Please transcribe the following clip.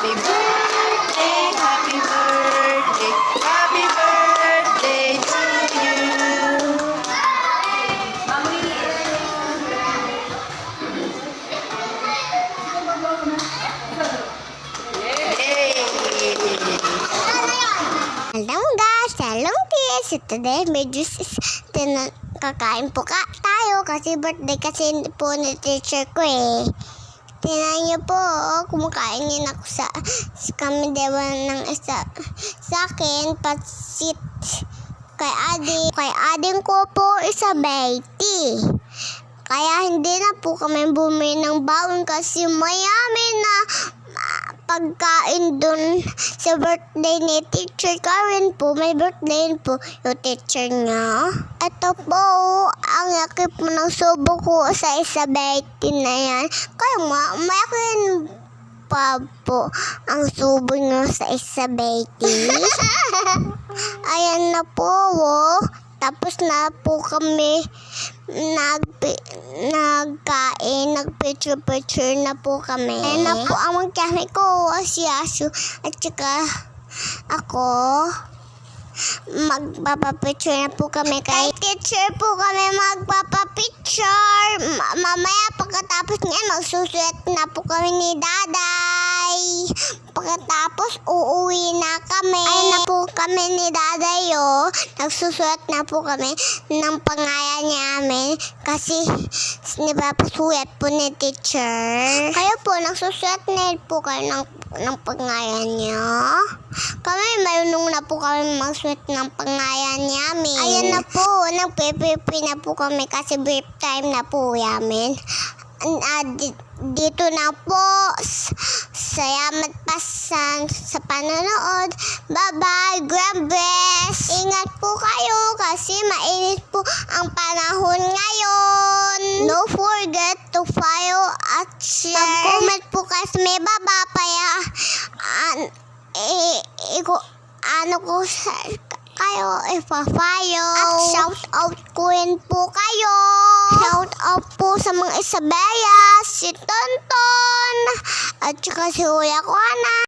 Happy birthday, happy birthday, happy birthday to you. Hello guys, hello kids. Today medyo kakain po tayo kasi birthday kasi po ni teacher ko eh. Tingnan niyo po, kumakain din ako sa kami dewa ng isa sa akin, patsit kay ading ko po isa 20. Kaya hindi na po kami bumili ng baon kasi mayami na pagkain dun sa birthday ni Teacher Karen po. May birthday po yung teacher niya. Ito po, ang laki po ng subo ko sa isa 20 na yan. Kaya mayakin pa po ang subo niyo sa isa 20. Ayan na po, oh. Tapos na po kami nagkain, nagpicture-picture na po kami. Ayan na po ang magkami ko, si Asu, at saka ako. Magpapapicture na po kami kay teacher po kami magpapapicture. Mamaya pagkatapos niyan, magsusulat na po kami ni Daday. Pagkatapos uuwi na kami. Ay na po kami ni Daday, oh. Nagsusulat na po kami ng pangalan namin kasi nipapasulat po ni teacher. Kayo po, nagsusulat na po kayo ng pangalan niyo. Kami, mayroon na po kami magsulat ng pangalan namin. Ayan na po, nagpipipi na po kami kasi brief time na po namin. Dito na po. Salamat pa sa panonood. Bye-bye. God bless. Ingat po kayo kasi mainit po ang panahon ngayon. Don't forget to follow at share. Mag-comment po kasi may baba kaya kayo ipa-follow. At shout out ko rin po kayo. Shout out po sa mga Isabela, si Tonton, at saka si Kuya Kuana.